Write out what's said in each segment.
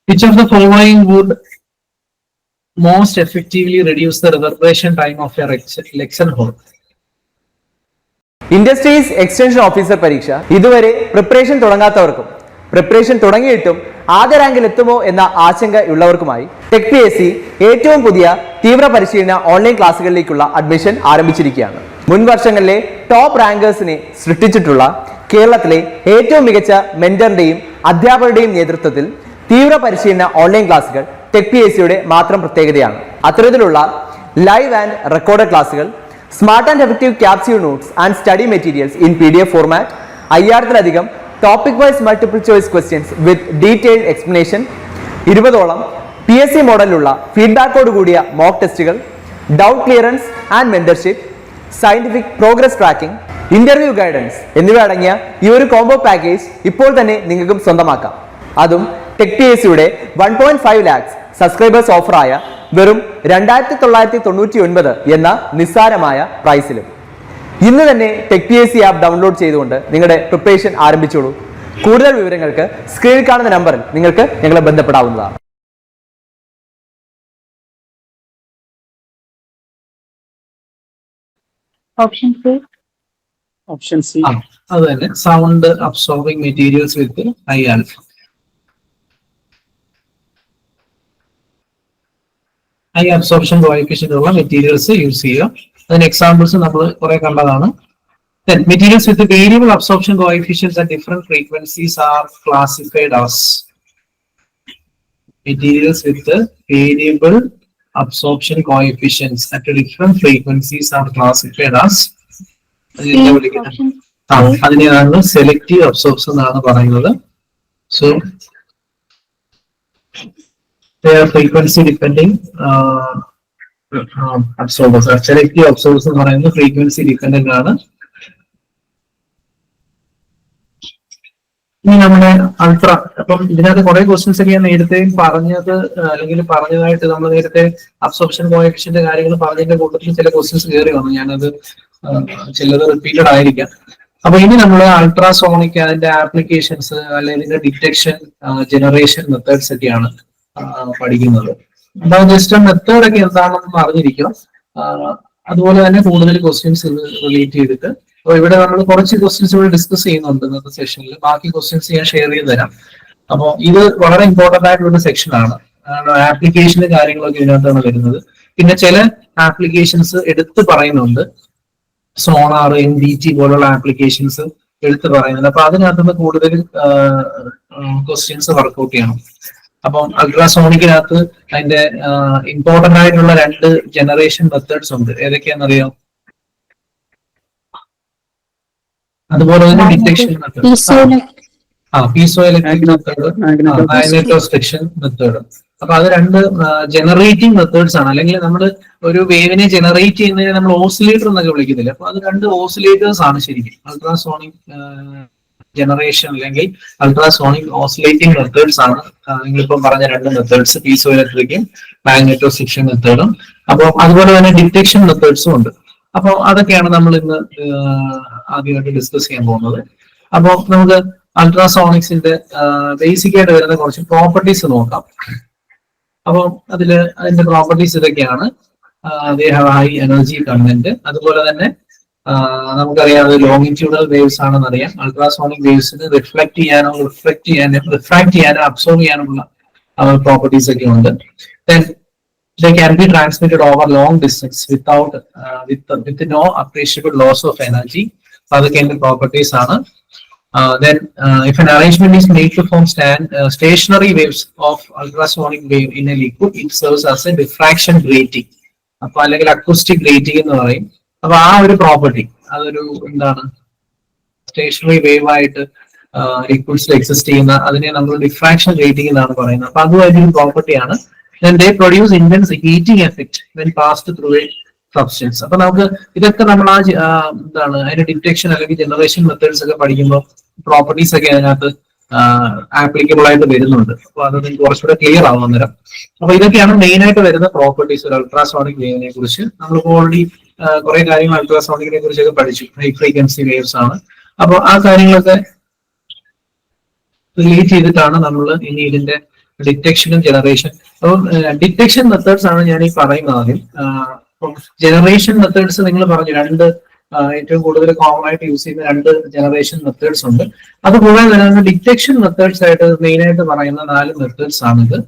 Which of the following would most effectively reduce the reverberation time of your lecture hall? Industries extension officer പരീക്ഷ ഇതുവരെ preparation തുടങ്ങാത്തവർക്കും preparation തുടങ്ങിയിട്ടും ആദ്യ റാങ്കിൽ എത്തുമോ എന്ന ആശങ്കയുള്ളവർക്കുമായി tech PSC ഏറ്റവും പുതിയ തീവ്ര പരിശീലന ഓൺലൈൻ ക്ലാസ്സുകളിലേക്കുള്ള അഡ്മിഷൻ ആരംഭിച്ചിരിക്കുകയാണ്. മുൻ വർഷങ്ങളിലെ ടോപ്പ് റാങ്കേഴ്സിനെ സൃഷ്ടിച്ചിട്ടുള്ള കേരളത്തിലെ ഏറ്റവും മികച്ച മെന്ററിന്റെയും അധ്യാപകരുടെയും നേതൃത്വത്തിൽ തീവ്ര പരിശീലന ഓൺലൈൻ ക്ലാസ്സുകൾ ടെക് PSCയുടെ മാത്രം പ്രത്യേകതയാണ്. അത്തരത്തിലുള്ള ലൈവ് ആൻഡ് റെക്കോർഡ് ക്ലാസ്സുകൾ, smart and effective capsule notes and study materials in PDF format, 5000-ലധികം topic wise multiple choice questions with detailed explanation, 20ഓളം PSC മോഡലിലുള്ള ഫീഡ്ബാക്കോട് കൂടിയ മോക്ക് ടെസ്റ്റുകൾ, doubt clearance and mentorship, scientific progress tracking, interview guidance എന്നിവ അടങ്ങിയ ഈ ഒരു കോംബോ പാക്കേജ് ഇപ്പോൾ തന്നെ നിങ്ങൾക്കും സ്വന്തമാക്കാം. അതും ടെക് PSCയുടെ 1.5 lakhs സബ്സ്ക്രൈബേഴ്സ് ഓഫറായ വെറും 2999 എന്ന നിസ്സാരമായ പ്രൈസിലും. ഇന്ന് തന്നെ ടെക് PSC ആപ്പ് ഡൗൺലോഡ് ചെയ്തുകൊണ്ട് നിങ്ങളുടെ പ്രിപ്പറേഷൻ ആരംഭിച്ചോളൂ. കൂടുതൽ വിവരങ്ങൾക്ക് സ്ക്രീനിൽ കാണുന്ന നമ്പറിൽ നിങ്ങൾക്ക് ഞങ്ങളെ ബന്ധപ്പെടാവുന്നതാണ്. Option C. അത് തന്നെ, sound absorbing materials with high alpha. High absorption coefficient ഉള്ള മെറ്റീരിയൽസ് യൂസ് ചെയ്യുക. അതിന് എക്സാമ്പിൾസ് നമ്മൾ കുറെ കണ്ടതാണ്. Then materials with the variable absorption coefficients at different frequencies are classified as. Materials with the variable absorption coefficients at different frequencies are classified as. അതിനെയാണ് selective absorption എന്നാണ് പറയുന്നത്. So frequency depending absorbers. Selective absorbers എന്ന് പറയുന്നത് frequency dependent ആണ്. ഇനി നമ്മുടെ ultra, അപ്പം ഇതിനകത്ത് കുറെ ക്വസ്റ്റ്യൻസ് ഒക്കെ ഞാൻ നേരത്തെയും പറഞ്ഞത് അല്ലെങ്കിൽ പറഞ്ഞതായിട്ട് നമ്മൾ നേരത്തെ അബ്സോർപ്ഷൻ കോഎഫിഷ്യന്റ് കാര്യങ്ങൾ പറഞ്ഞതിന്റെ കൂട്ടത്തിൽ ചില ക്വസ്റ്റ്യൻസ് കയറി വന്നു. ഞാനത് ചിലത് റിപ്പീറ്റഡ് ആയിരിക്കാം. അപ്പൊ ഇനി നമ്മൾ അൾട്രാസോണിക് അതിന്റെ ആപ്ലിക്കേഷൻസ് അല്ലെങ്കിൽ ഇതിന്റെ ഡിറ്റക്ഷൻ, ജനറേഷൻ മെത്തേഡ്സ് ഒക്കെയാണ് പഠിക്കുന്നത്. അപ്പൊ ജസ്റ്റ് മെത്തേഡ് ഒക്കെ എന്താണെന്ന് അറിഞ്ഞിരിക്കും. അതുപോലെ തന്നെ കൂടുതൽ ക്വസ്റ്റ്യൻസ് റിലേറ്റ് ചെയ്തിട്ട്, അപ്പൊ ഇവിടെ നമ്മൾ കുറച്ച് ക്വസ്റ്റ്യൻസ് ഇവിടെ ഡിസ്കസ് ചെയ്യുന്നുണ്ട് ഇന്നത്തെ സെഷനിൽ. ബാക്കി ക്വസ്റ്റ്യൻസ് ഞാൻ ഷെയർ ചെയ്ത് തരാം. അപ്പോൾ ഇത് വളരെ ഇമ്പോർട്ടന്റ് ആയിട്ടുള്ള സെക്ഷൻ ആണ്. ആപ്ലിക്കേഷന്റെ കാര്യങ്ങളൊക്കെ ഇതിനകത്താണ് വരുന്നത്. പിന്നെ ചില ആപ്ലിക്കേഷൻസ് എടുത്ത് പറയുന്നുണ്ട്. സോണാർ, NDT പോലുള്ള ആപ്ലിക്കേഷൻസ് എടുത്ത് പറയുന്നുണ്ട്. അപ്പൊ അതിനകത്തുനിന്ന് കൂടുതൽ ക്വസ്റ്റ്യൻസ് വർക്ക്ഔട്ട് ചെയ്യണം. അപ്പം അൾട്രാസോണിക്കിനകത്ത് അതിന്റെ ഇമ്പോർട്ടന്റ് ആയിട്ടുള്ള 2 ജനറേഷൻ മെത്തേഡ്സ് ഉണ്ട്. ഏതൊക്കെയാണെന്നറിയാം? അതുപോലെ തന്നെ detection method, piezoelectric method, magnetostriction method. അപ്പൊ അത് 2 ജനറേറ്റിംഗ് മെത്തേഡ്സ് ആണ്. അല്ലെങ്കിൽ നമ്മൾ ഒരു വേവിനെ ജനറേറ്റ് ചെയ്യുന്നതിനെ നമ്മൾ ഓസിലേറ്റർ എന്നൊക്കെ വിളിക്കുന്നില്ല. അപ്പൊ അത് 2 ഓസിലേറ്റേഴ്സ് ആണ് ശരിക്കും. അൾട്രാസോണിക് ജനറേഷൻ അല്ലെങ്കിൽ അൾട്രാസോണിക് ഓസിലേറ്റിംഗ് മെത്തേഡ്സ് ആണ് നിങ്ങളിപ്പം പറഞ്ഞ 2 മെത്തേഡ്സ്, പീസോ ഇലക്ട്രിക്കും മാഗ്നെറ്റോസ്ട്രിക്ഷൻ മെത്തേഡും. അപ്പോൾ അതുപോലെ തന്നെ ഡിറ്റക്ഷൻ മെത്തേഡ്സും ഉണ്ട്. അപ്പോൾ അതൊക്കെയാണ് നമ്മൾ ഇന്ന് ആദ്യമായിട്ട് ഡിസ്കസ് ചെയ്യാൻ പോകുന്നത്. അപ്പോൾ നമുക്ക് അൾട്രാസോണിക്സിന്റെ ബേസിക് ആയിട്ട് വരുന്ന കുറച്ച് പ്രോപ്പർട്ടീസ് നോക്കാം. അപ്പോൾ അതിന്റെ പ്രോപ്പർട്ടീസ് ഇതൊക്കെയാണ്. They have high energy content. അതുപോലെ തന്നെ നമുക്കറിയാം അത് ലോങ്ങിറ്റ്യൂഡൽ വേവ്സ് ആണെന്ന് അറിയാം. അൾട്രാസോണിക് വേവ്സിന് റിഫ്രാക്ട് ചെയ്യാനും അബ്സോർവ് ചെയ്യാനുമുള്ള പ്രോപ്പർട്ടീസ് ഒക്കെ ഉണ്ട്. Then they can be transmitted over long distance without with no appreciable loss of energy. അതൊക്കെ അതിന്റെ പ്രോപ്പർട്ടീസ് ആണ്. Then if an arrangement is made to form stationary waves of ultrasonic wave in a liquid, it serves as a diffraction grating. അപ്പൊ അല്ലെങ്കിൽ acoustic grating എന്ന് പറയും. അപ്പൊ ആ ഒരു പ്രോപ്പർട്ടി, അതൊരു എന്താണ്, സ്റ്റേഷനറി വേവ് ആയിട്ട് ലിക്വിഡ്സിൽ എക്സിസ്റ്റ് ചെയ്യുന്ന അതിനെ നമ്മൾ ഡിഫ്രാക്ഷൻ റേറ്റിംഗ് എന്നാണ് പറയുന്നത്. അപ്പൊ അതുമായിട്ടൊരു പ്രോപ്പർട്ടിയാണ്. Then they produce intense heating effect when passed through a substance. അപ്പൊ നമുക്ക് ഇതൊക്കെ നമ്മൾ എന്താണ് അതിന്റെ ഡിറ്റക്ഷൻ അല്ലെങ്കിൽ ജനറേഷൻ മെത്തേഡ്സ് ഒക്കെ പഠിക്കുമ്പോൾ പ്രോപ്പർട്ടീസ് ഒക്കെ അതിനകത്ത് ആപ്ലിക്കബിൾ ആയിട്ട് വരുന്നുണ്ട്. അപ്പൊ അത് നിങ്ങൾക്ക് കുറച്ചുകൂടെ ക്ലിയർ ആവും അന്നേരം. അപ്പൊ ഇതൊക്കെയാണ് മെയിൻ ആയിട്ട് വരുന്ന പ്രോപ്പർട്ടീസ് ഒരു അൾട്രാസോണിക് വേവിനെ കുറിച്ച്. നമ്മളിപ്പോൾ ഓൾറെഡി കുറെ കാര്യങ്ങൾ അൾട്രാസോണിക്കിനെ കുറിച്ചൊക്കെ പഠിച്ചു. ഹൈ ഫ്രീക്വൻസി വേവ്സ് ആണ്. അപ്പോൾ ആ കാര്യങ്ങളൊക്കെ റിലേറ്റ് ചെയ്തിട്ടാണ് നമ്മൾ ഇനി ഇതിന്റെ ഡിറ്റക്ഷനും ജനറേഷൻ. അപ്പം ഡിറ്റക്ഷൻ മെത്തേഡ്സ് ആണ് ഞാൻ ഈ പറയുന്നത് ആദ്യം. ജനറേഷൻ മെത്തേഡ്സ് നിങ്ങൾ പറഞ്ഞു രണ്ട് ഏറ്റവും കൂടുതൽ കോമൺ ആയിട്ട് യൂസ് ചെയ്യുന്ന രണ്ട് ജനറേഷൻ മെത്തേഡ്സ് ഉണ്ട്. അതുകൂടാതെ തന്നെ ഡിറ്റക്ഷൻ മെത്തേഡ്സ് ആയിട്ട് മെയിൻ ആയിട്ട് പറയുന്ന 4 മെത്തേഡ്സ് ആണിത്.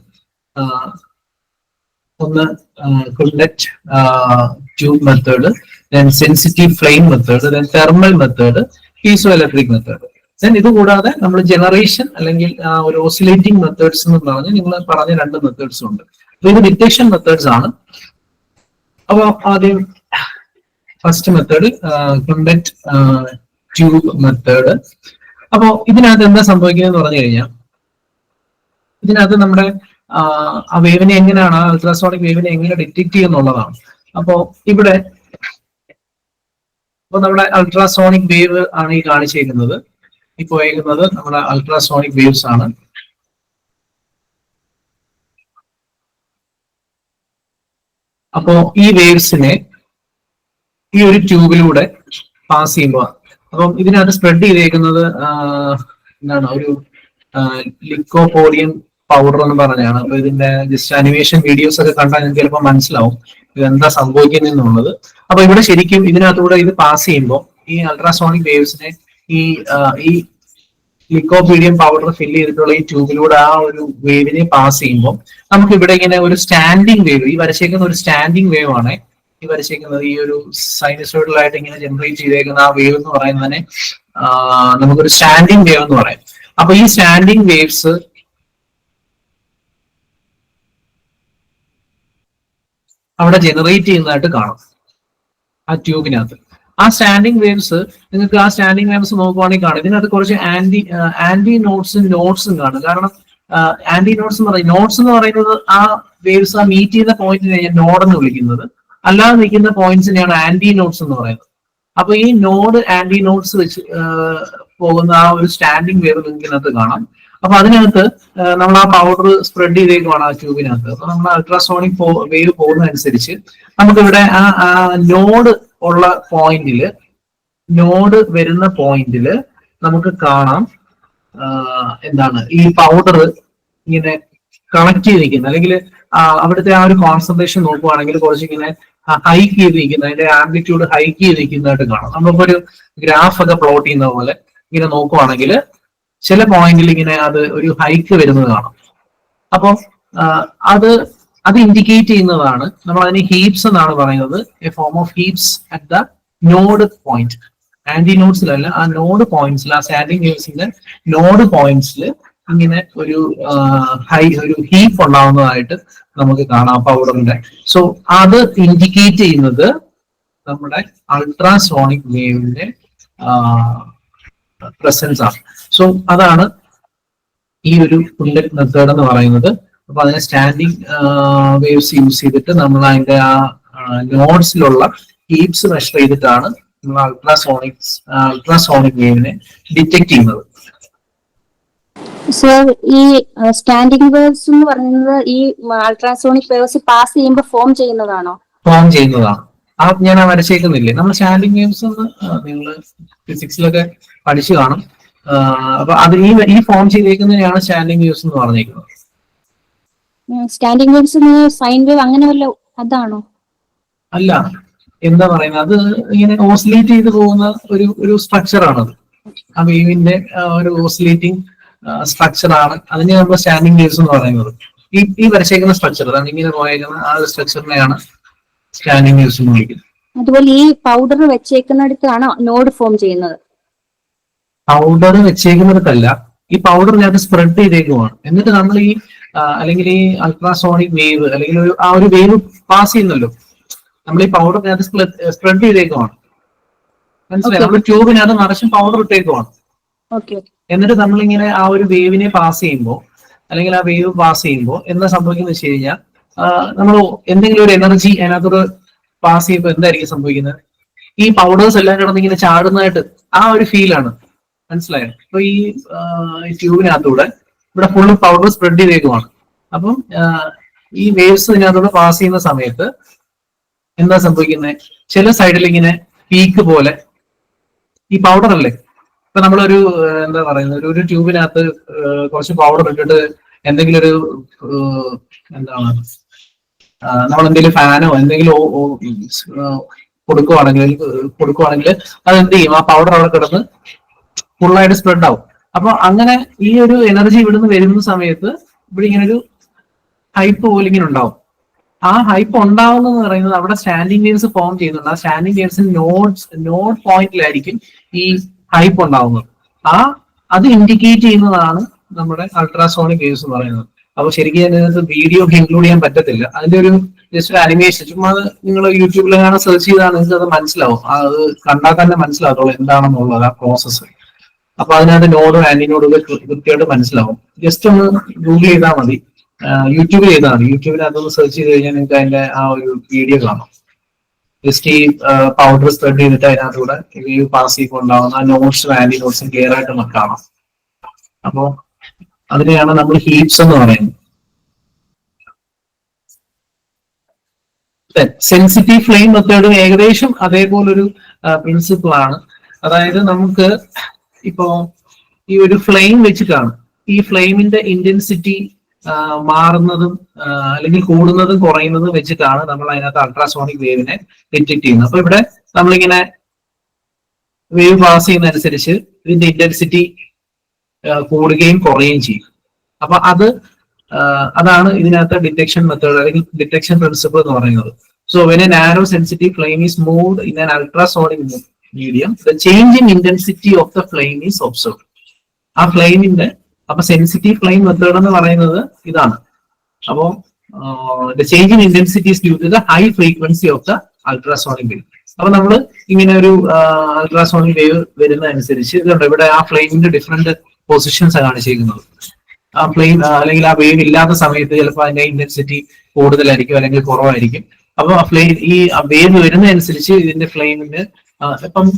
ഒന്ന് Kundt tube method, then sensitive flame method, then thermal method, piezoelectric method. Then ഇത് കൂടാതെ നമ്മൾ ജനറേഷൻ അല്ലെങ്കിൽ ഒരു ഓസിലേറ്റിംഗ് മെത്തേഡ്സ് എന്ന് പറഞ്ഞ് നിങ്ങൾ പറഞ്ഞ 2 മെത്തേഡ്സ് ഉണ്ട്. അപ്പൊ ഇത് ഡിറ്റക്ഷൻ മെത്തേഡ്സ് ആണ്. അപ്പൊ ആദ്യം ഫസ്റ്റ് മെത്തേഡ് കുണ്ടക്ട് ട്യൂബ് മെത്തേഡ്. അപ്പോ ഇതിനകത്ത് എന്താ സംഭവിക്കുന്നത് പറഞ്ഞു കഴിഞ്ഞാൽ, ഇതിനകത്ത് നമ്മുടെ ആ വേവിനെ എങ്ങനെയാണ്, ആ അൾട്രാസോണിക് വേവിനെ എങ്ങനെ ഡിറ്റക്ട് ചെയ്യുന്നുള്ളതാണ്. അപ്പോ ഇവിടെ ഇപ്പൊ നമ്മുടെ അൾട്രാസോണിക് വേവ് ആണ് ഈ കാണിച്ചിരിക്കുന്നത്. ഈ പോയിരിക്കുന്നത് നമ്മുടെ അൾട്രാസോണിക് വേവ്സ് ആണ്. അപ്പോ ഈ വേവ്സിനെ ഈ ഒരു ട്യൂബിലൂടെ പാസ് ചെയ്യുമ്പോൾ, അപ്പം ഇതിനകത്ത് സ്പ്രെഡ് ചെയ്തേക്കുന്നത് എന്താണ്, ഒരു ലിക്കോപോഡിയം പൗഡർ എന്ന് പറഞ്ഞാണ്. അപ്പൊ ഇതിന്റെ ജസ്റ്റ് അനിമേഷൻ വീഡിയോസ് ഒക്കെ കണ്ടാൽ നിങ്ങൾക്ക് ചിലപ്പോൾ മനസ്സിലാവും ഇതെന്താ സംഭവിക്കുന്നുള്ളത്. അപ്പൊ ഇവിടെ ശരിക്കും ഇതിനകത്തൂടെ ഇത് പാസ് ചെയ്യുമ്പോൾ ഈ അൾട്രാസോണിക് വേവ്സിനെ ഈ ലിക്കോപീഡിയം പൗഡർ ഫില്ല് ചെയ്തിട്ടുള്ള ഈ ട്യൂബിലൂടെ ആ ഒരു വേവിനെ പാസ് ചെയ്യുമ്പോൾ നമുക്ക് ഇവിടെ ഇങ്ങനെ ഒരു സ്റ്റാൻഡിങ് വേവ്, ഈ വരച്ചേക്കുന്ന ഒരു സ്റ്റാൻഡിങ് വേവ് ആണ് ഈ വരച്ചേക്കുന്നത്. ഈ ഒരു സൈനസോയിഡലായിട്ട് ഇങ്ങനെ ജനറേറ്റ് ചെയ്തേക്കുന്ന ആ വേവ് എന്ന് പറയുന്നതിനെ നമുക്കൊരു സ്റ്റാൻഡിങ് വേവ് എന്ന് പറയാം. അപ്പൊ ഈ സ്റ്റാൻഡിങ് വേവ്സ് അവിടെ ജനറേറ്റ് ചെയ്യുന്നതായിട്ട് കാണാം ആ ട്യൂബിനകത്ത്. ആ സ്റ്റാൻഡിങ് വേവ്സ് നിങ്ങൾക്ക് ആ സ്റ്റാൻഡിങ് വേവ്സ് നോക്കുവാണെങ്കിൽ കാണും ഇതിനകത്ത് കുറച്ച് ആന്റി നോട്ട്സും കാണും. കാരണം ആന്റി നോട്ട്സ് എന്ന് പറയുന്നത്, നോട്ട്സ് എന്ന് പറയുന്നത് ആ വേവ്സ് ആ മീറ്റ് ചെയ്യുന്ന പോയിന്റിനെ ഞാൻ നോഡ് എന്ന് വിളിക്കുന്നത്. അല്ലാതെ നിൽക്കുന്ന പോയിന്റ്സിനെയാണ് ആന്റി നോട്ട്സ് എന്ന് പറയുന്നത്. അപ്പൊ ഈ നോഡ് ആന്റി നോട്ട്സ് വെച്ച് പോകുന്ന ആ ഒരു സ്റ്റാൻഡിങ് വേവ് നിങ്ങൾക്ക് ഇതിനകത്ത് കാണാം. അപ്പൊ അതിനകത്ത് നമ്മൾ ആ പൗഡർ സ്പ്രെഡ് ചെയ്തേക്കുവാണ് ആ ട്യൂബിനകത്ത്. അപ്പൊ നമ്മൾ അൾട്രാസോണിക് വേവ് പോകുന്നതനുസരിച്ച് നമുക്കിവിടെ ആ നോഡ് ഉള്ള പോയിന്റില്, നോഡ് വരുന്ന പോയിന്റില് നമുക്ക് കാണാം എന്താണ് ഈ പൗഡർ ഇങ്ങനെ കണക്ട് ചെയ്ത് നിൽക്കുന്നത്, അല്ലെങ്കിൽ അവിടുത്തെ ആ ഒരു കോൺസെൻട്രേഷൻ നോക്കുവാണെങ്കിൽ കുറച്ചിങ്ങനെ ഹൈക്ക് ചെയ്ത് നിൽക്കുന്നത്, അതിന്റെ ആംപ്ലിറ്റ്യൂഡ് ഹൈക്ക് ചെയ്ത് നിൽക്കുന്നതായിട്ട് കാണാം. നമ്മളിപ്പോ ഒരു ഗ്രാഫ് ഒക്കെ പ്ലോട്ട് ചെയ്യുന്ന പോലെ ഇങ്ങനെ നോക്കുവാണെങ്കിൽ ചില പോയിന്റിൽ ഇങ്ങനെ അത് ഒരു ഹൈക്ക് വരുന്നത് കാണാം. അപ്പം അത് ഇൻഡിക്കേറ്റ് ചെയ്യുന്നതാണ്, നമ്മൾ അതിന് ഹീപ്സ് എന്നാണ് പറയുന്നത്. A form of heaps at the node point. ആന്റി നോഡ്സിലല്ല, ആ നോഡ് പോയിന്റ്സിൽ, ആ സ്റ്റാൻഡിങ് വേവ്സിന്റെ നോഡ് പോയിന്റ്സിൽ ഇങ്ങനെ ഒരു ഹീപ്പ് ഉണ്ടാവുന്നതായിട്ട് നമുക്ക് കാണാം പൗഡറിന്റെ. സോ അത് ഇൻഡിക്കേറ്റ് ചെയ്യുന്നത് നമ്മുടെ അൾട്രാസോണിക് വേവിന്റെ പ്രസൻസ് ആണ്. സോ അതാണ് ഈ ഒരു കുണ്ടക്ട് മെത്തേഡ് എന്ന് പറയുന്നത്. അപ്പൊ അതിനെ സ്റ്റാൻഡിങ് വേവ്സ് യൂസ് ചെയ്തിട്ട് നമ്മൾ അതിന്റെ ആ നോഡ്സിലുള്ള ഹീപ്സ് മെഷർ ചെയ്തിട്ടാണ് നമ്മൾ അൾട്രാസോണിക് വേവിനെ ഡിറ്റക്ട് ചെയ്യുന്നത്. സർ, ഈ സ്റ്റാൻഡിംഗ് വേവ്സ് എന്ന് പറയുന്നത് ഈ അൾട്രാസോണിക് വേവ്സ് പാസ് ചെയ്യുമ്പോൾ ഫോം ചെയ്യുന്നതാണോ? ഫോം ചെയ്യുന്നതാണ്. ഞാൻ വരച്ചേക്കുന്നില്ലേ, നമ്മൾ സ്റ്റാൻഡിംഗ് വേവ്സ് നിങ്ങൾ ഫിസിക്സിലൊക്കെ പഠിച്ചു കാണും. അപ്പൊ അത് ഈ ഫോം ചെയ്തേക്കുന്നതിനെയാണ് സ്റ്റാൻഡിംഗ് വേവ്സ് എന്ന് പറഞ്ഞേക്കുന്നത്. സ്റ്റാൻഡിംഗ് വേവ്സ് സൈൻ വേവ് അങ്ങനെ വല്ല അതാണോ? അല്ല, എന്താ പറയുന്നത്, അത് ഇങ്ങനെ ഓസിലേറ്റ് ചെയ്ത് പോകുന്ന ഒരു സ്ട്രക്ചർ ആണത്. ആ വേവിന്റെ ഒരു ഓസിലേറ്റിംഗ് സ്ട്രക്ചർ ആണ്, അതിനെ നമ്മൾ സ്റ്റാൻഡിംഗ് വേവ്സ് എന്ന് പറയുന്നത്. ഈ വരച്ചേക്കുന്ന സ്ട്രക്ചർ, അതാണ് ഇങ്ങനെ പോയേക്കുന്ന ആ ഒരു സ്ട്രക്ചറിനെയാണ് സ്റ്റാൻഡിംഗ് വേവ്സ് എന്ന് വിളിക്കുന്നത്. അതുപോലെ ഈ പൗഡർ വെച്ചേക്കുന്നിടത്താണ് നോഡ് ഫോം ചെയ്യുന്നത്. പൗഡർ വെച്ചേക്കുന്നിടത്തല്ല, ഈ പൗഡറിനകത്ത് സ്പ്രെഡ് ചെയ്തേക്കുവാണ്. എന്നിട്ട് നമ്മൾ അല്ലെങ്കിൽ ഈ അൾട്രാസോണിക് വേവ് അല്ലെങ്കിൽ ആ ഒരു വേവ് പാസ് ചെയ്യുന്നല്ലോ, നമ്മൾ ഈ പൗഡറിനകത്ത് സ്പ്രെഡ് ചെയ്തേക്കുവാണ്. മനസ്സിലായി? നമ്മൾ ട്യൂബിനകത്ത് നിറച്ചും പൗഡർ ഇട്ടേക്കുവാണ്. എന്നിട്ട് നമ്മളിങ്ങനെ ആ ഒരു വേവിനെ പാസ് ചെയ്യുമ്പോൾ, അല്ലെങ്കിൽ ആ വേവ് പാസ് ചെയ്യുമ്പോൾ എന്താ സംഭവിക്കുന്നത് വെച്ച് കഴിഞ്ഞാൽ, നമ്മൾ എന്തെങ്കിലും ഒരു എനർജി അതിനകത്തോട് പാസ് ചെയ്യുമ്പോൾ എന്തായിരിക്കും സംഭവിക്കുന്നത്? ഈ പൗഡേഴ്സ് എല്ലാം കിടന്ന് ഇങ്ങനെ ചാടുന്നതായിട്ട് ആ ഒരു ഫീലാണ്. മനസ്സിലായോ? അപ്പൊ ഈ ട്യൂബിനകത്തൂടെ ഇവിടെ ഫുള്ള് പൗഡർ സ്പ്രെഡ് ചെയ്തേക്കുവാണ്. അപ്പം ഈ വേവ്സ് ഇതിനകത്തൂടെ പാസ് ചെയ്യുന്ന സമയത്ത് എന്താ സംഭവിക്കുന്നത്? ചില സൈഡിൽ ഇങ്ങനെ പീക്ക് പോലെ, ഈ പൗഡർ അല്ലേ, ഇപ്പൊ നമ്മളൊരു എന്താ പറയുന്നത്, ഒരു ട്യൂബിനകത്ത് കുറച്ച് പൗഡർ ഇട്ടിട്ട് എന്തെങ്കിലും ഒരു എന്താണ് നമ്മൾ എന്തെങ്കിലും ഫാനോ എന്തെങ്കിലും കൊടുക്കുവാണെങ്കിൽ അത് എന്ത് ചെയ്യും, ആ പൗഡർ അവിടെ കിടന്ന് ഫുള്ളായിട്ട് സ്പ്രെഡ് ആവും. അപ്പൊ അങ്ങനെ ഈ ഒരു എനർജി ഇവിടുന്ന് വരുന്ന സമയത്ത് ഇവിടെ ഇങ്ങനെ ഒരു ഹൈപ്പ് പോലെ ഇങ്ങനെ ഉണ്ടാവും. ആ ഹൈപ്പ് ഉണ്ടാവുന്നത് പറയുന്നത് അവിടെ സ്റ്റാൻഡിങ് വേവ്സ് ഫോം ചെയ്യുന്നുണ്ട്. ആ സ്റ്റാൻഡിങ് വേവ്സിന് നോഡ് പോയിന്റിലായിരിക്കും ഈ ഹൈപ്പ് ഉണ്ടാവുന്നത്. അത് ഇൻഡിക്കേറ്റ് ചെയ്യുന്നതാണ് നമ്മുടെ അൾട്രാസോണിക് വേവ്സ് എന്ന് പറയുന്നത്. അപ്പൊ ശരിക്കും അതിനകത്ത് വീഡിയോ ഒക്കെ ഇൻക്ലൂഡ് ചെയ്യാൻ പറ്റത്തില്ല. അതിന്റെ ഒരു ജസ്റ്റ് ഒരു അനിമേഷൻ ചുമ്മാ നിങ്ങൾ യൂട്യൂബിൽ കാണാൻ സെർച്ച് ചെയ്താൽ നിങ്ങൾക്ക് അത് മനസ്സിലാവും. അത് കണ്ടാൽ തന്നെ മനസ്സിലാകത്തുള്ളൂ എന്താണെന്നുള്ളത് ആ പ്രോസസ്സ്. അപ്പൊ അതിനകത്ത് നോഡും ആന്റിനോഡും കൃത്യമായിട്ട് മനസ്സിലാവും. ജസ്റ്റ് ഒന്ന് ഗൂഗിൾ ചെയ്താൽ മതി, യൂട്യൂബിൽ ചെയ്താൽ മതി. യൂട്യൂബിനകത്തൊന്ന് സെർച്ച് ചെയ്ത് കഴിഞ്ഞാൽ നിങ്ങൾക്ക് അതിന്റെ ആ ഒരു വീഡിയോ കാണാം. ജസ്റ്റ് ഈ പൗഡർ സ്പ്രെഡ് ചെയ്തിട്ട് അതിനകത്തൂടെ വേവ് പാസ് ചെയ്യുമ്പോൾ ഉണ്ടാവുന്ന നോട്ട്സും ആന്റി നോട്ട്സും ക്ലിയർ ആയിട്ട് നമുക്ക് കാണാം. അപ്പോ അതിനെയാണ് നമ്മൾ ഹീപ്സ് എന്ന് പറയുന്നത്. സെൻസിറ്റീവ് ഫ്ലെയിം മെത്തേഡും ഏകദേശം അതേപോലൊരു പ്രിൻസിപ്പിൾ ആണ്. അതായത് നമുക്ക് ഇപ്പോ ഈ ഒരു ഫ്ലെയിം വെച്ചിട്ടാണ് ഈ ഫ്ലെയിമിന്റെ ഇന്റൻസിറ്റി മാറുന്നതും അല്ലെങ്കിൽ കൂടുന്നതും കുറയുന്നതും വെച്ചിട്ടാണ് നമ്മൾ അതിനകത്ത് അൾട്രാസോണിക് വേവിനെ ഡിറ്റക്ട് ചെയ്യുന്നത്. അപ്പൊ ഇവിടെ നമ്മളിങ്ങനെ വേവ് പാസ് ചെയ്യുന്നതനുസരിച്ച് ഇതിന്റെ ഇന്റൻസിറ്റി കൂടുകയും കുറയുകയും ചെയ്യും. അപ്പൊ അതാണ് ഇതിനകത്ത് ഡിറ്റക്ഷൻ മെത്തേഡ് അല്ലെങ്കിൽ ഡിറ്റക്ഷൻ പ്രിൻസിപ്പിൾ എന്ന് പറയുന്നത്. So when A narrow sensitive flame is moved in an ultrasonic medium the change in intensity of the flame is observed. ആ ഫ്ലെയിമിന്റെ അപ്പൊ സെൻസിറ്റീവ് ഫ്ലെയിം മെത്തേഡ് എന്ന് പറയുന്നത് ഇതാണ്. അപ്പോ the change in intensity is due to the high frequency of the ultrasonic wave. അപ്പൊ നമ്മൾ ഇങ്ങനെ ഒരു അൾട്രാസോണിക് വേവ് വരുന്നതനുസരിച്ച് ഇതുണ്ട് ഇവിടെ ആ ഫ്ലെയിമിന്റെ ഡിഫറെന്റ് പൊസിഷൻസ് കാണിച്ചിരിക്കുന്നത്. ആ ഫ്ലെയിം അല്ലെങ്കിൽ ആ വേവ് ഇല്ലാത്ത സമയത്ത് ചിലപ്പോൾ അതിന്റെ ഇന്റൻസിറ്റി കൂടുതലായിരിക്കും അല്ലെങ്കിൽ കുറവായിരിക്കും. അപ്പൊ ആ വേവ് വരുന്നതനുസരിച്ച് ഇതിന്റെ ഫ്ലെയിമിന്റെ ഇപ്പം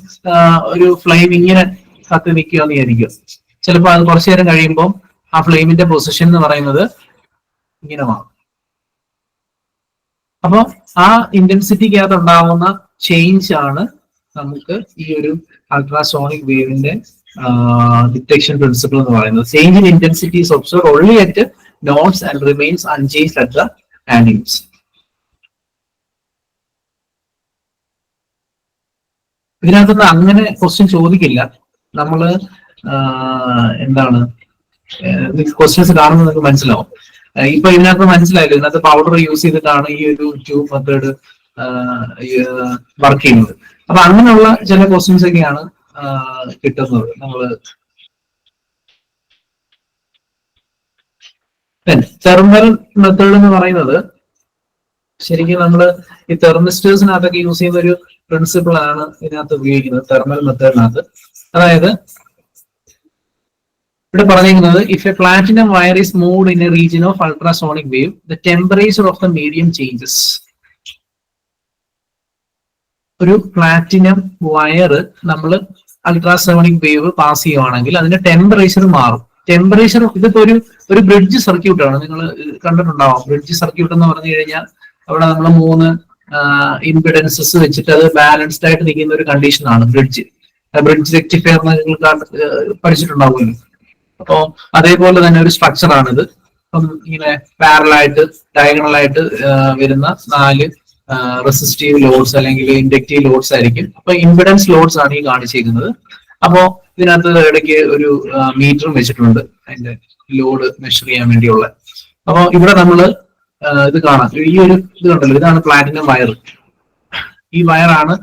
ഒരു ഫ്ലെയിം ഇങ്ങനെ കത്തി നിൽക്കുകയെന്ന് വിചാരിക്കും. ചിലപ്പോൾ അത് കുറച്ചു നേരം കഴിയുമ്പോൾ ആ ഫ്ലെയിമിന്റെ പൊസിഷൻ എന്ന് പറയുന്നത് ഇങ്ങനെ മാറും. അപ്പൊ ആ ഇന്റൻസിറ്റിക്കകത്ത് ഉണ്ടാവുന്ന ചേഞ്ച് ആണ് നമുക്ക് ഈ ഒരു അൾട്രാസോണിക് വേവിന്റെ ഡിറ്റക്ഷൻ പ്രിൻസിപ്പിൾ എന്ന് പറയുന്നത്. Change in intensity is observed only at nodes and remains unchanged at the antinodes. ഇതിനകത്തുനിന്ന് അങ്ങനെ ക്വസ്റ്റ്യൻ ചോദിക്കില്ല. നമ്മള് എന്താണ് ക്വസ്റ്റ്യൻസ് കാണുമ്പോൾ നിങ്ങൾക്ക് മനസ്സിലാവും. ഇപ്പൊ ഇതിനകത്ത് മനസ്സിലായില്ലോ, ഇതിനകത്ത് പൗഡർ യൂസ് ചെയ്തിട്ടാണ് ഈ ഒരു ട്യൂബ് മെത്തേഡ് വർക്ക് ചെയ്യുന്നത്. അപ്പൊ അങ്ങനെയുള്ള ചില ക്വസ്റ്റ്യൻസ് ഒക്കെയാണ് കിട്ടുന്നത്. നമ്മള് തെർമൽ മെത്തേഡ് എന്ന് പറയുന്നത് ശരിക്കും നമ്മള് ഈ തെർമിസ്റ്റേഴ്സിനകത്തൊക്കെ യൂസ് ചെയ്യുന്ന ഒരു പ്രിൻസിപ്പിൾ ആണ് ഇതിനകത്ത് ഉപയോഗിക്കുന്നത് തെർമൽ മെത്തേഡിനകത്ത്. അതായത് ഇവിടെ പറഞ്ഞിരിക്കുന്നത് if A platinum wire is moved in A region of ultrasonic wave the temperature of the medium changes. ഒരു പ്ലാറ്റിനം വയർ നമ്മൾ അൾട്രാസോണിക് വേവ് പാസ് ചെയ്യുവാണെങ്കിൽ അതിന്റെ ടെമ്പറേച്ചർ മാറും. ടെമ്പറേച്ചർ ഇതിപ്പോ ഒരു ബ്രിഡ്ജ് സർക്യൂട്ടാണ്. നിങ്ങൾ കണ്ടിട്ടുണ്ടാവും ബ്രിഡ്ജ് സർക്യൂട്ട് എന്ന് പറഞ്ഞു കഴിഞ്ഞാൽ അവിടെ നമ്മൾ 3 ഇംപിഡൻസസ് വെച്ചിട്ട് അത് ബാലൻസ്ഡ് ആയിട്ട് നിൽക്കുന്ന ഒരു കണ്ടീഷനാണ് ബ്രിഡ്ജ് റെക്ടിഫയർ നിങ്ങൾ പഠിച്ചിട്ടുണ്ടാവുമല്ലോ. അപ്പോ അതേപോലെ തന്നെ ഒരു സ്ട്രക്ചർ ആണിത്. അപ്പം ഇങ്ങനെ പാരലായിട്ട് ഡയഗണലായിട്ട് വരുന്ന 4 റെസിസ്റ്റീവ് ലോഡ്സ് അല്ലെങ്കിൽ ഇൻഡക്റ്റീവ് ലോഡ്സ് ആയിരിക്കും. അപ്പൊ ഇംപിഡൻസ് ലോഡ്സ് ആണ് ഈ കാണിച്ചിരിക്കുന്നത്. അപ്പോ ഇതിനകത്ത് ഇടയ്ക്ക് ഒരു മീറ്ററും വെച്ചിട്ടുണ്ട് അതിന്റെ ലോഡ് മെഷർ ചെയ്യാൻ വേണ്ടിയുള്ള. അപ്പൊ ഇവിടെ നമ്മള് ഇത് കാണാം. ഈ ഒരു ഇത് കണ്ടല്ലോ, ഇതാണ് പ്ലാറ്റിനം വയർ. ഈ വയറാണ്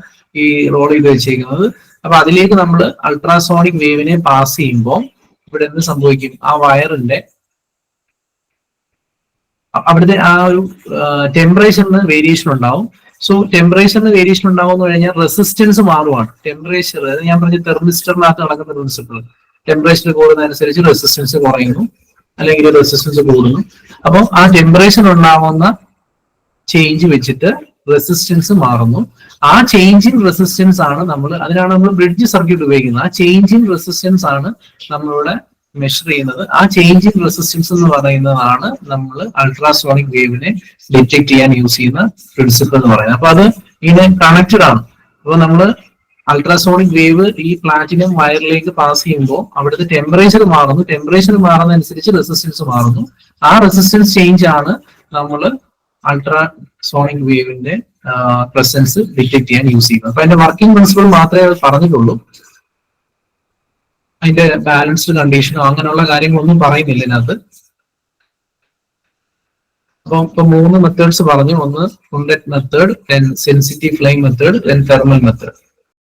ഈ റോൾ ചെയ്ത് വെച്ചേക്കുന്നത്. അപ്പൊ അതിലേക്ക് നമ്മൾ അൾട്രാസോണിക് വേവിനെ പാസ് ചെയ്യുമ്പോൾ ഇവിടെ എന്ത് സംഭവിക്കും, ആ വയറിന്റെ അവിടുത്തെ ആ ഒരു ടെമ്പറേച്ചറിന് വേരിയേഷൻ ഉണ്ടാവും. സോ ടെമ്പറേച്ചറിന് വേരിയേഷൻ ഉണ്ടാവുന്ന കഴിഞ്ഞാൽ റെസിസ്റ്റൻസ് മാറുവാണ്. ടെമ്പറേച്ചർ അത് ഞാൻ പറഞ്ഞ തെർമിസ്റ്ററിനകത്ത് നടക്കുന്ന പ്രിൻസിപ്പിൾ. ടെമ്പറേച്ചർ കൂടുന്നതനുസരിച്ച് റെസിസ്റ്റൻസ് കുറയുന്നു അല്ലെങ്കിൽ റെസിസ്റ്റൻസ് കൂടുന്നു. അപ്പോൾ ആ ടെമ്പറേച്ചർ ഉണ്ടാവുന്ന ചേഞ്ച് വെച്ചിട്ട് റെസിസ്റ്റൻസ് മാറുന്നു. ആ ചേഞ്ച് ഇൻ റെസിസ്റ്റൻസ് ആണ് അതിനാണ് നമ്മൾ ബ്രിഡ്ജ് സർക്യൂട്ട് ഉപയോഗിക്കുന്നത്. ആ ചേഞ്ച് ഇൻ റെസിസ്റ്റൻസ് ആണ് നമ്മളിവിടെ മെഷർ ചെയ്യുന്നത്. ആ ചേഞ്ച് ഇൻ റെസിസ്റ്റൻസ് എന്ന് പറയുന്നതാണ് നമ്മൾ അൾട്രാസോണിക് വേവിനെ ഡിറ്റക്ട് ചെയ്യാൻ യൂസ് ചെയ്യുന്ന പ്രിൻസിപ്പിൾ എന്ന് പറയുന്നത്. അപ്പൊ അത് ഇങ്ങനെ കണക്റ്റഡ് ആണ്. അപ്പൊ നമ്മള് അൾട്രാസോണിക് വേവ് ഈ പ്ലാറ്റിനം വയറിലേക്ക് പാസ് ചെയ്യുമ്പോൾ അവിടുത്തെ ടെമ്പറേച്ചർ മാറുന്നു. ടെമ്പറേച്ചർ മാറുന്നതനുസരിച്ച് റെസിസ്റ്റൻസ് മാറുന്നു. ആ റെസിസ്റ്റൻസ് ചേഞ്ച് ആണ് നമ്മൾ അൾട്രാസോണിക് വേവിന്റെ പ്രസൻസ് ഡിറ്റക്ട് ചെയ്യാൻ യൂസ് ചെയ്യുന്നത്. അപ്പൊ അതിന്റെ വർക്കിംഗ് പ്രിൻസിപ്പിൾ മാത്രമേ അത് പറഞ്ഞിട്ടുള്ളൂ. അതിന്റെ ബാലൻസ്ഡ് കണ്ടീഷനോ അങ്ങനെയുള്ള കാര്യങ്ങളൊന്നും പറയുന്നില്ല ഇതിനകത്ത്. അപ്പൊ ഇപ്പൊ 3 മെത്തേഡ്സ് പറഞ്ഞു. ഒന്ന് Kundt method, then sensitive flame method, then thermal method.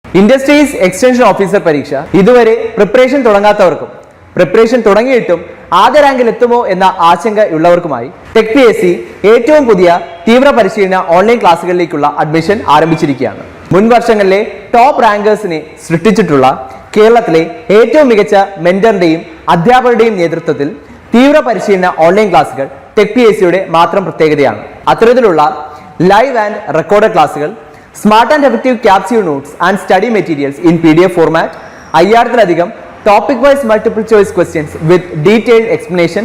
Industries extension officer പരീക്ഷ ഇതുവരെ പ്രിപ്പറേഷൻ തുടങ്ങാത്തവർക്കും പ്രിപ്പറേഷൻ തുടങ്ങിയിട്ടും ആദ്യ റാങ്കിൽ എത്തുമോ എന്ന ആശങ്കയുള്ളവർക്കുമായി ടെക് PSC ഏറ്റവും പുതിയ തീവ്ര പരിശീലന ഓൺലൈൻ ക്ലാസുകളിലേക്കുള്ള അഡ്മിഷൻ ആരംഭിച്ചിരിക്കുകയാണ്. മുൻ വർഷങ്ങളിലെ ടോപ്പ് റാങ്കേഴ്സിനെ സൃഷ്ടിച്ചിട്ടുള്ള കേരളത്തിലെ ഏറ്റവും മികച്ച മെന്ററിന്റെയും അധ്യാപകരുടെയും നേതൃത്വത്തിൽ തീവ്ര പരിശീലന ഓൺലൈൻ ക്ലാസുകൾ ടെക് PSCയുടെ മാത്രം പ്രത്യേകതയാണ്. അത്തരത്തിലുള്ള ലൈവ് ആൻഡ് റെക്കോർഡ് ക്ലാസുകൾ, smart and effective capsule notes and study materials in PDF format, 5000-ലധികം topic wise multiple choice questions with detailed explanation,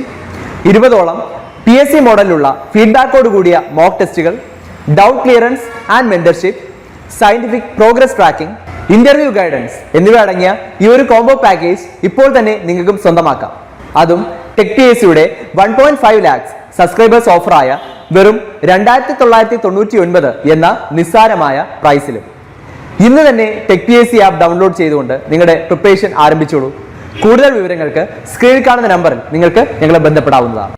20ഓളം PSC മോഡലിലുള്ള ഫീഡ്ബാക്കോട് കൂടിയ മോക്ക് ടെസ്റ്റുകൾ, doubt clearance and mentorship, scientific progress tracking, interview guidance എന്നിവ അടങ്ങിയ ഈ ഒരു കോംബോ പാക്കേജ് ഇപ്പോൾ തന്നെ നിങ്ങൾക്കും സ്വന്തമാക്കാം. അതും ടെക് PSCയുടെ 1.5 lakhs സബ്സ്ക്രൈബേഴ്സ് ഓഫറായ വെറും 2999 എന്ന നിസ്സാരമായ പ്രൈസിലും. ഇന്ന് തന്നെ ടെക് PSC ആപ്പ് ഡൗൺലോഡ് ചെയ്തുകൊണ്ട് നിങ്ങളുടെ പ്രിപ്പറേഷൻ ആരംഭിച്ചോളൂ. കൂടുതൽ വിവരങ്ങൾക്ക് സ്ക്രീനിൽ കാണുന്ന നമ്പറിൽ നിങ്ങൾക്ക് ഞങ്ങളെ ബന്ധപ്പെടാവുന്നതാണ്.